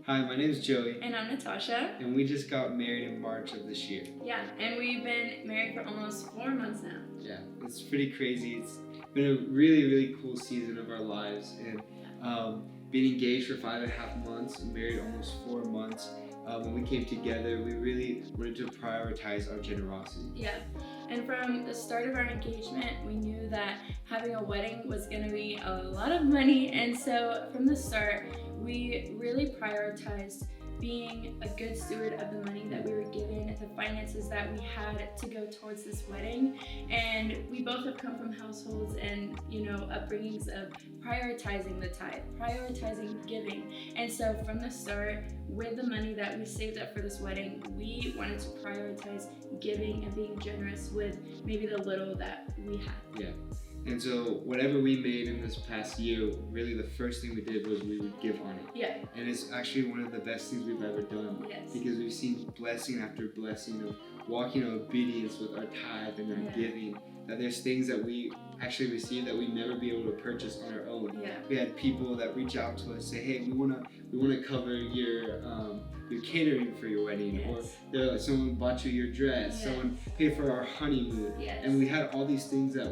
Hi, my name is Joey, And I'm Natasha. and we just got married in March of this year. Yeah, and we've been married for almost 4 months now. Yeah, it's pretty crazy. It's been a really, really cool season of our lives, and being engaged for 5.5 months and married almost 4 months. When we came together, we really wanted to prioritize our generosity. Yeah, and from the start of our engagement, we knew that having a wedding was going to be a lot of money, and so from the start, we really prioritized being a good steward of the money that we were given, the finances that we had to go towards this wedding. And we both have come from households and, upbringings of prioritizing the tithe, prioritizing giving. And so from the start, with the money that we saved up for this wedding, we wanted to prioritize giving and being generous with maybe the little that we had. Yeah. And so whatever we made in this past year, really the first thing we did was we would give on it. Yeah. And it's actually one of the best things we've ever done. Yes. Because we've seen blessing after blessing of walking in obedience with our tithe and our giving. That there's things that we actually receive that we'd never be able to purchase on our own. Yeah. We had people that reach out to us, say, hey, we wanna cover your catering for your wedding, Yes. or they're like, someone bought you your dress, Yes. someone paid for our honeymoon. Yes. And we had all these things that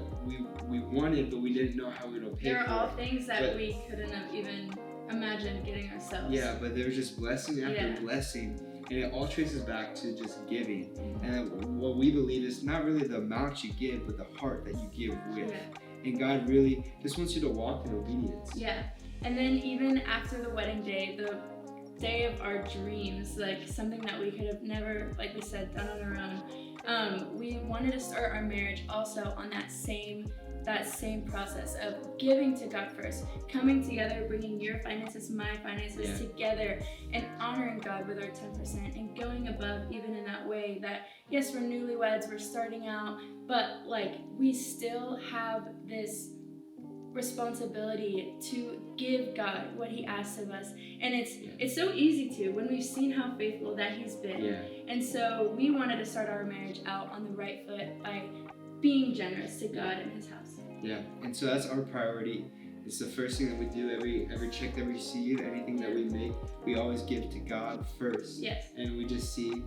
we wanted, but we didn't know how we were gonna pay There for are all it. things that But- we couldn't have even imagined getting ourselves. Yeah, but there was just blessing after Yeah. blessing, and it all traces back to just giving. And what we believe is not really the amount you give, but the heart that you give with. Yeah. And God really just wants you to walk in obedience. Yeah. And then even after the wedding day, the day of our dreams, like something that we could have never, like we said, done on our own, we wanted to start our marriage also on that same process of giving to God first, coming together, bringing your finances, my finances together, and honoring God with our 10% and going above even in that way that, yes, we're newlyweds, we're starting out, but we still have this responsibility to give God what He asks of us. And it's so easy to when we've seen how faithful that He's been. Yeah. And so we wanted to start our marriage out on the right foot by being generous to God and His house. Yeah, and so that's our priority. It's the first thing that we do. Every check that we receive, anything that we make, we always give to God first. Yes. And we just see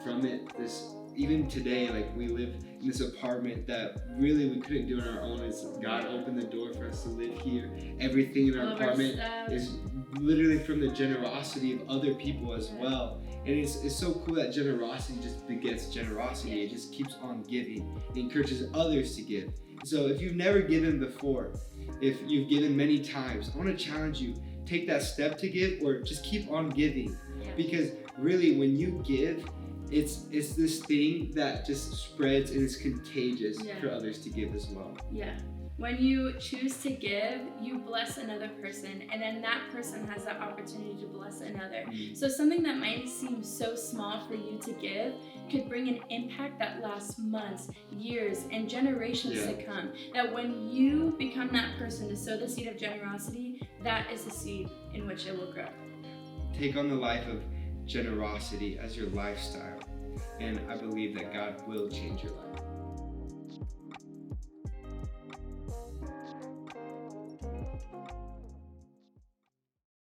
from it this. Even today, we live in this apartment that really we couldn't do on our own. As God opened the door for us to live here. Everything in our apartment is literally from the generosity of other people as well. And it's so cool that generosity just begets generosity. It just keeps on giving. It encourages others to give. So if you've never given before, if you've given many times, I want to challenge you, take that step to give or just keep on giving. Yeah. Because really when you give, it's this thing that just spreads and is contagious for others to give as well. Yeah. When you choose to give, you bless another person, and then that person has that opportunity to bless another. So something that might seem so small for you to give could bring an impact that lasts months, years, and generations to come. That when you become that person to sow the seed of generosity, that is the seed in which it will grow. Take on the life of generosity as your lifestyle, and I believe that God will change your life.